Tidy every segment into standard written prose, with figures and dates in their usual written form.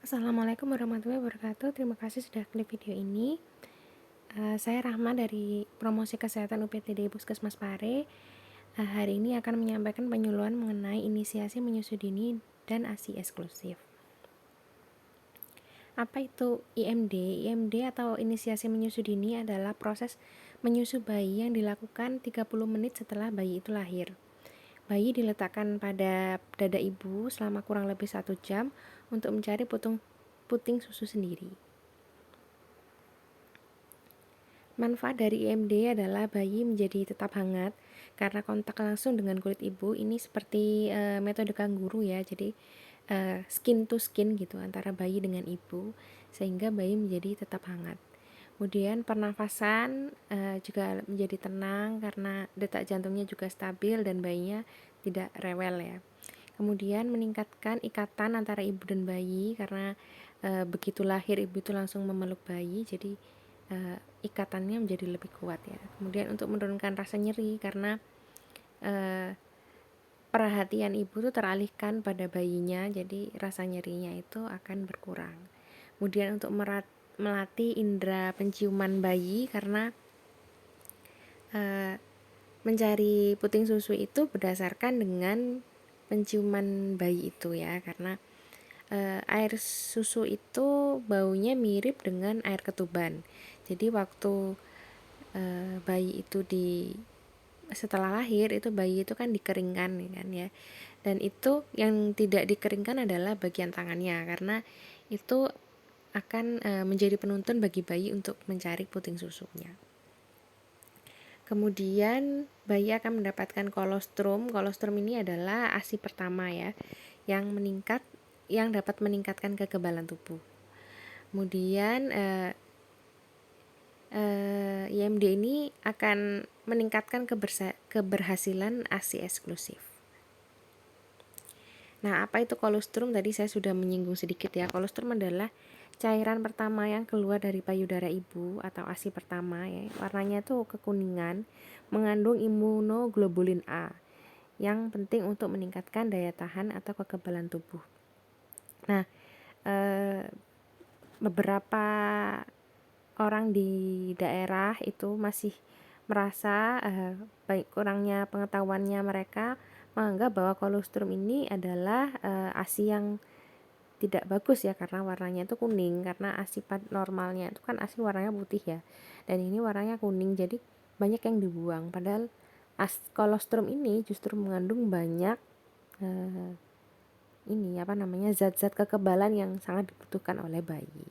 Assalamualaikum warahmatullahi wabarakatuh. Terima kasih sudah klik video ini. Saya Rahma dari Promosi Kesehatan UPTD Puskesmas Pare. Hari ini akan menyampaikan penyuluhan mengenai inisiasi menyusui dini dan ASI eksklusif. Apa itu IMD? IMD atau inisiasi menyusui dini adalah proses menyusu bayi yang dilakukan 30 menit setelah bayi itu lahir. Bayi diletakkan pada dada ibu selama kurang lebih 1 jam untuk mencari puting susu sendiri. Manfaat dari IMD adalah bayi menjadi tetap hangat karena kontak langsung dengan kulit ibu. Ini seperti metode kanguru ya, jadi skin to skin gitu antara bayi dengan ibu, sehingga bayi menjadi tetap hangat. Kemudian pernafasan juga menjadi tenang karena detak jantungnya juga stabil dan bayinya tidak rewel ya. Kemudian meningkatkan ikatan antara ibu dan bayi karena begitu lahir ibu itu langsung memeluk bayi, jadi ikatannya menjadi lebih kuat ya. Kemudian untuk menurunkan rasa nyeri karena perhatian ibu itu teralihkan pada bayinya, jadi rasa nyerinya itu akan berkurang. Kemudian untuk melatih indera penciuman bayi karena mencari puting susu itu berdasarkan dengan penciuman bayi itu ya, karena air susu itu baunya mirip dengan air ketuban. Jadi waktu bayi itu setelah lahir itu bayi itu kan dikeringkan kan ya, dan itu yang tidak dikeringkan adalah bagian tangannya karena itu akan menjadi penuntun bagi bayi untuk mencari puting susunya. Kemudian bayi akan mendapatkan kolostrum. Kolostrum ini adalah ASI pertama ya, yang dapat meningkatkan kekebalan tubuh. Kemudian IMD ini akan meningkatkan keberhasilan ASI eksklusif. Nah, apa itu kolostrum? Tadi saya sudah menyinggung sedikit ya. Kolostrum adalah cairan pertama yang keluar dari payudara ibu atau ASI pertama ya. Warnanya tuh kekuningan, mengandung imunoglobulin A yang penting untuk meningkatkan daya tahan atau kekebalan tubuh. Nah, beberapa orang di daerah itu masih merasa baik kurangnya pengetahuannya, mereka menganggap bahwa kolostrum ini adalah ASI yang tidak bagus ya, karena warnanya itu kuning, karena ASI normalnya itu kan ASI warnanya putih ya, dan ini warnanya kuning, jadi banyak yang dibuang. Padahal kolostrum ini justru mengandung banyak zat-zat kekebalan yang sangat dibutuhkan oleh bayi.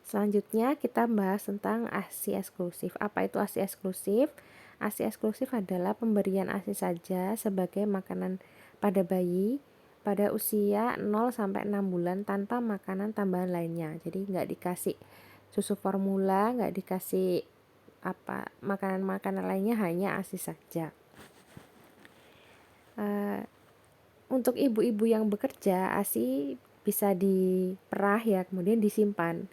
Selanjutnya kita bahas tentang ASI eksklusif. Apa itu ASI eksklusif? ASI eksklusif adalah pemberian ASI saja sebagai makanan pada bayi pada usia 0-6 bulan tanpa makanan tambahan lainnya. Jadi nggak dikasih susu formula, nggak dikasih makanan-makanan lainnya, hanya ASI saja. Untuk ibu-ibu yang bekerja, ASI bisa diperah ya, kemudian disimpan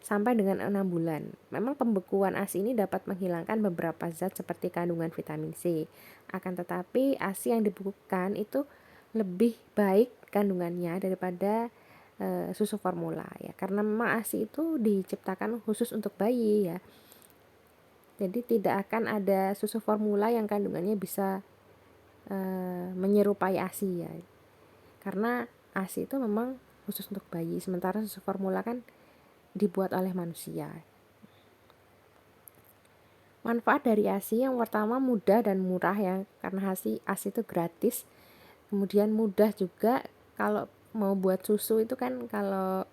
sampai dengan 6 bulan. Memang pembekuan ASI ini dapat menghilangkan beberapa zat seperti kandungan vitamin C. Akan tetapi ASI yang dibekukan itu lebih baik kandungannya daripada susu formula ya. Karena memang ASI itu diciptakan khusus untuk bayi ya. Jadi tidak akan ada susu formula yang kandungannya bisa menyerupai ASI ya. Karena ASI itu memang khusus untuk bayi, sementara susu formula kan dibuat oleh manusia. Manfaat dari ASI yang pertama mudah dan murah ya, karena ASI itu gratis. Kemudian mudah juga, kalau mau buat susu itu kan kalau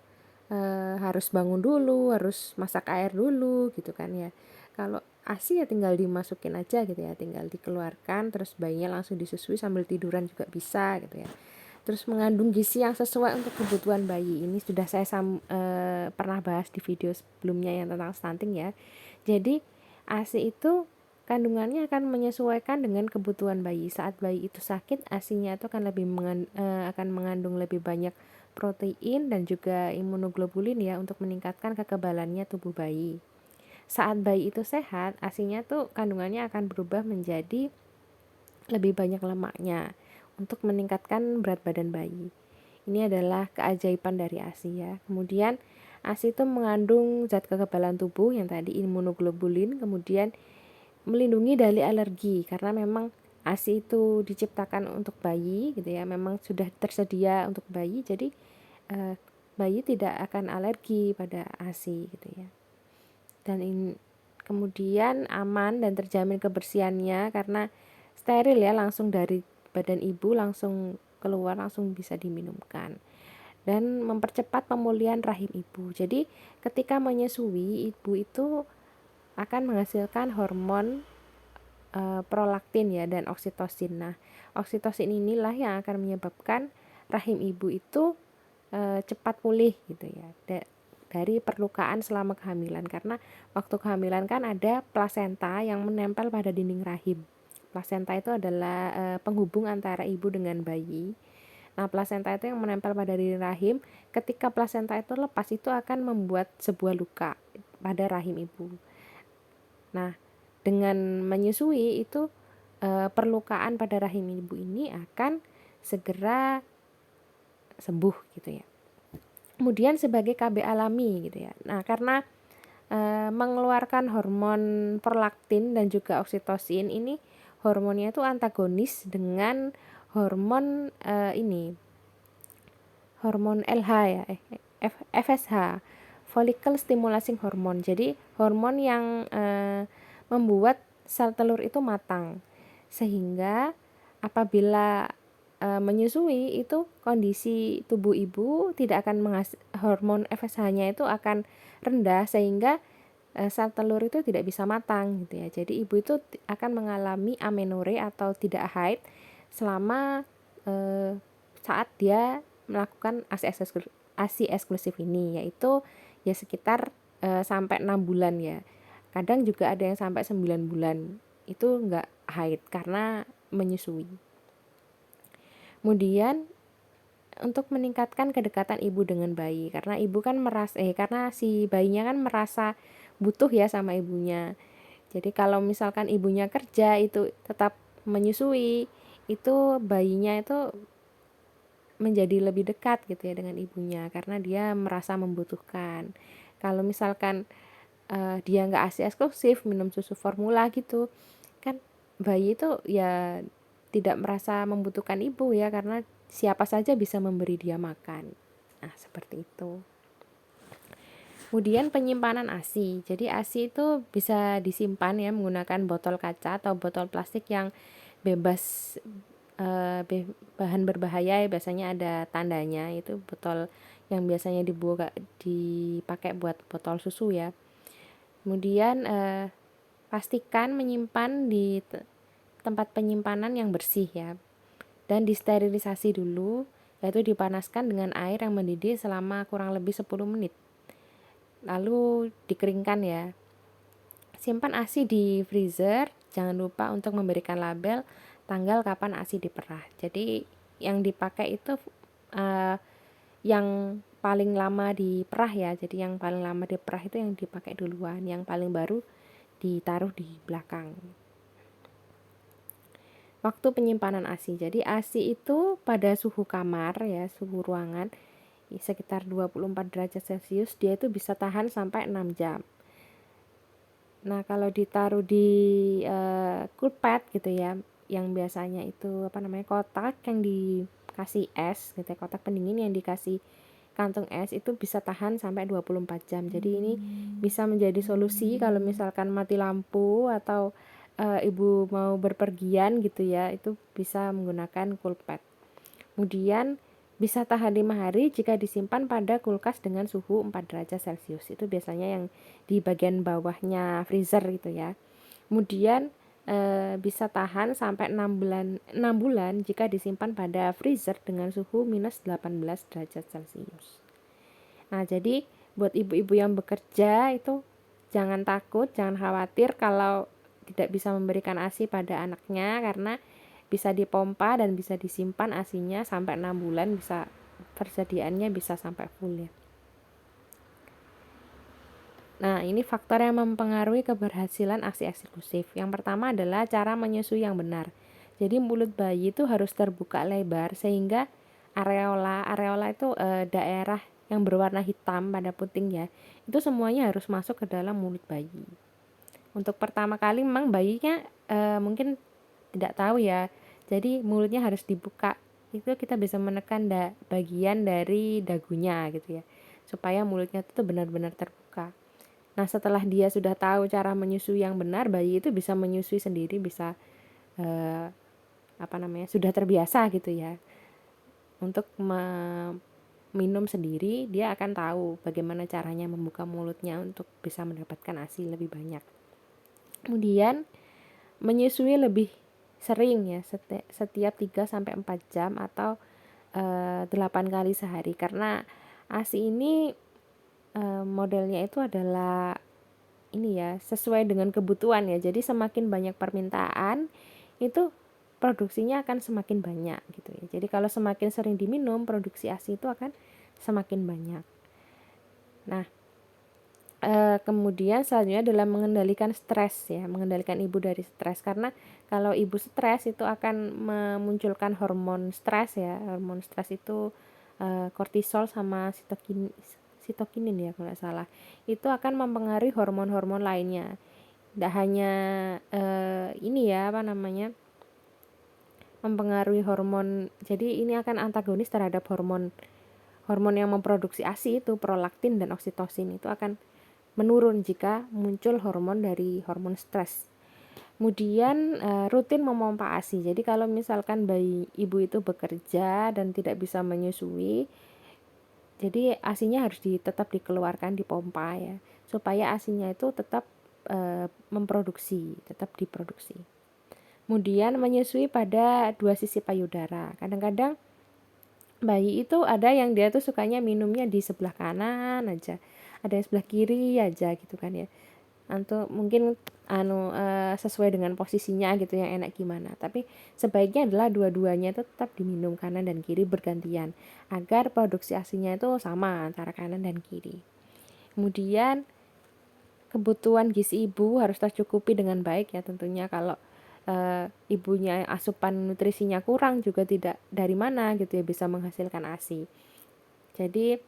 harus bangun dulu, harus masak air dulu gitu kan ya. Kalau ASI ya tinggal dimasukin aja gitu ya, tinggal dikeluarkan terus bayinya langsung disusui sambil tiduran juga bisa gitu ya. Terus mengandung gizi yang sesuai untuk kebutuhan bayi. Ini sudah saya pernah bahas di video sebelumnya yang tentang stunting ya. Jadi ASI itu kandungannya akan menyesuaikan dengan kebutuhan bayi. Saat bayi itu sakit, ASInya itu akan akan mengandung lebih banyak protein dan juga imunoglobulin ya, untuk meningkatkan kekebalannya tubuh bayi. Saat bayi itu sehat, ASInya tuh kandungannya akan berubah menjadi lebih banyak lemaknya untuk meningkatkan berat badan bayi. Ini adalah keajaiban dari ASI ya. Kemudian ASI itu mengandung zat kekebalan tubuh yang tadi imunoglobulin, kemudian melindungi dari alergi karena memang ASI itu diciptakan untuk bayi gitu ya, memang sudah tersedia untuk bayi, jadi bayi tidak akan alergi pada ASI gitu ya. Dan kemudian aman dan terjamin kebersihannya karena steril ya, langsung dari badan ibu langsung keluar, langsung bisa diminumkan. Dan mempercepat pemulihan rahim ibu. Jadi ketika menyusui, ibu itu akan menghasilkan hormon prolaktin ya dan oksitosin. Nah, oksitosin inilah yang akan menyebabkan rahim ibu itu cepat pulih gitu ya dari perlukaan selama kehamilan, karena waktu kehamilan kan ada plasenta yang menempel pada dinding rahim. Plasenta itu adalah penghubung antara ibu dengan bayi. Nah, plasenta itu yang menempel pada dinding rahim. Ketika plasenta itu lepas, itu akan membuat sebuah luka pada rahim ibu. Nah, dengan menyusui itu perlukaan pada rahim ibu ini akan segera sembuh gitu ya. Kemudian sebagai KB alami gitu ya. Nah, karena mengeluarkan hormon prolaktin dan juga oksitosin, ini hormonnya itu antagonis dengan hormon hormon LH ya, FSH, follicle stimulating hormone. Jadi hormon yang membuat sel telur itu matang, sehingga apabila menyusui itu kondisi tubuh ibu tidak akan hormon FSH-nya itu akan rendah, sehingga sel telur itu tidak bisa matang gitu ya. Jadi ibu itu akan mengalami amenore atau tidak haid selama saat dia melakukan ASI eksklusif ini, yaitu ya sekitar sampai 6 bulan ya. Kadang juga ada yang sampai 9 bulan itu enggak haid karena menyusui. Kemudian untuk meningkatkan kedekatan ibu dengan bayi, karena ibu kan karena si bayinya kan merasa butuh ya sama ibunya. Jadi kalau misalkan ibunya kerja itu tetap menyusui, itu bayinya itu menjadi lebih dekat gitu ya dengan ibunya karena dia merasa membutuhkan. Kalau misalkan dia nggak ASI eksklusif, minum susu formula gitu, kan bayi itu ya tidak merasa membutuhkan ibu ya, karena siapa saja bisa memberi dia makan. Nah, seperti itu. Kemudian penyimpanan ASI. Jadi ASI itu bisa disimpan ya menggunakan botol kaca atau botol plastik yang bebas bahan berbahaya. Biasanya ada tandanya, itu botol yang biasanya dipakai buat botol susu ya. Kemudian pastikan menyimpan di tempat penyimpanan yang bersih ya, dan disterilisasi dulu, yaitu dipanaskan dengan air yang mendidih selama kurang lebih 10 menit, lalu dikeringkan ya. Simpan ASI di freezer, jangan lupa untuk memberikan label tanggal kapan ASI diperah. Jadi yang dipakai itu yang paling lama diperah ya, jadi yang paling lama diperah itu yang dipakai duluan, yang paling baru ditaruh di belakang. Waktu penyimpanan ASI, jadi ASI itu pada suhu kamar ya, suhu ruangan sekitar 24 derajat Celcius, dia itu bisa tahan sampai 6 jam. Nah, kalau ditaruh di kulpet gitu ya, yang biasanya itu kotak yang dikasih es gitu ya, kotak pendingin yang dikasih kantung es, itu bisa tahan sampai 24 jam. Jadi ini bisa menjadi solusi kalau misalkan mati lampu atau ibu mau berpergian gitu ya, itu bisa menggunakan kulpet. Kemudian bisa tahan 5 hari jika disimpan pada kulkas dengan suhu 4 derajat Celcius. Itu biasanya yang di bagian bawahnya freezer gitu ya. Kemudian bisa tahan sampai 6 bulan jika disimpan pada freezer dengan suhu minus 18 derajat Celcius. Nah, jadi buat ibu-ibu yang bekerja itu jangan takut, jangan khawatir kalau tidak bisa memberikan ASI pada anaknya, karena bisa dipompa dan bisa disimpan ASINya sampai 6 bulan, bisa persediaannya bisa sampai full ya. Nah, ini faktor yang mempengaruhi keberhasilan ASI eksklusif. Yang pertama adalah cara menyusui yang benar. Jadi mulut bayi itu harus terbuka lebar sehingga areola itu daerah yang berwarna hitam pada putingnya itu semuanya harus masuk ke dalam mulut bayi. Untuk pertama kali memang bayinya mungkin tidak tahu ya, jadi mulutnya harus dibuka, itu kita bisa menekan bagian dari dagunya gitu ya, supaya mulutnya itu benar-benar terbuka. Nah setelah dia sudah tahu cara menyusui yang benar, bayi itu bisa menyusui sendiri, bisa sudah terbiasa gitu ya untuk minum sendiri. Dia akan tahu bagaimana caranya membuka mulutnya untuk bisa mendapatkan ASI lebih banyak. Kemudian menyusui lebih sering ya, setiap 3-4 jam atau 8 kali sehari, karena ASI ini modelnya itu adalah ini ya, sesuai dengan kebutuhan ya. Jadi semakin banyak permintaan itu produksinya akan semakin banyak gitu ya. Jadi kalau semakin sering diminum, produksi ASI itu akan semakin banyak. Nah, kemudian selanjutnya adalah mengendalikan stres ya, mengendalikan ibu dari stres, karena kalau ibu stres itu akan memunculkan hormon stres ya. Hormon stres itu kortisol sama sitokinin ya kalau nggak salah. Itu akan mempengaruhi hormon-hormon lainnya. Tidak hanya mempengaruhi hormon, jadi ini akan antagonis terhadap hormon yang memproduksi ASI itu, prolaktin dan oksitosin itu akan menurun jika muncul hormon dari hormon stres. Kemudian rutin memompa ASI. Jadi kalau misalkan bayi ibu itu bekerja dan tidak bisa menyusui, jadi ASINya harus tetap dikeluarkan, dipompa ya, supaya ASINya itu tetap tetap diproduksi. Kemudian menyusui pada 2 sisi payudara. Kadang-kadang bayi itu ada yang dia tuh sukanya minumnya di sebelah kanan aja, ada yang sebelah kiri aja gitu kan ya. Atau mungkin sesuai dengan posisinya gitu yang enak gimana. Tapi sebaiknya adalah dua-duanya itu tetap diminum, kanan dan kiri bergantian, agar produksi ASINya itu sama antara kanan dan kiri. Kemudian kebutuhan gizi ibu harus tercukupi dengan baik ya tentunya. Kalau ibunya asupan nutrisinya kurang juga tidak dari mana gitu ya bisa menghasilkan ASI. Jadi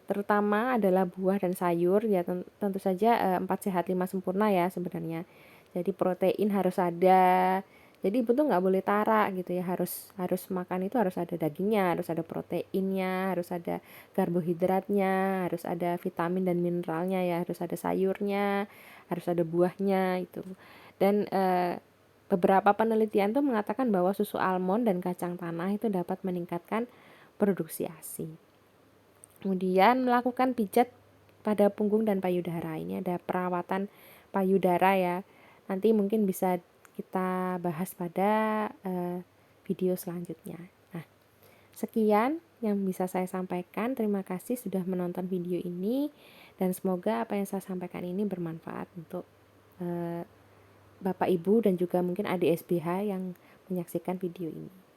terutama adalah buah dan sayur ya, tentu saja 4 sehat 5 sempurna ya sebenarnya. Jadi protein harus ada. Jadi ibu tuh nggak boleh tara gitu ya, harus makan itu harus ada dagingnya, harus ada proteinnya, harus ada karbohidratnya, harus ada vitamin dan mineralnya ya, harus ada sayurnya, harus ada buahnya itu. Dan beberapa penelitian tuh mengatakan bahwa susu almond dan kacang tanah itu dapat meningkatkan produksi ASI. Kemudian melakukan pijat pada punggung dan payudara. Ini ada perawatan payudara ya. Nanti mungkin bisa kita bahas pada video selanjutnya. Nah, sekian yang bisa saya sampaikan. Terima kasih sudah menonton video ini, dan semoga apa yang saya sampaikan ini bermanfaat untuk Bapak Ibu dan juga mungkin adik SBH yang menyaksikan video ini.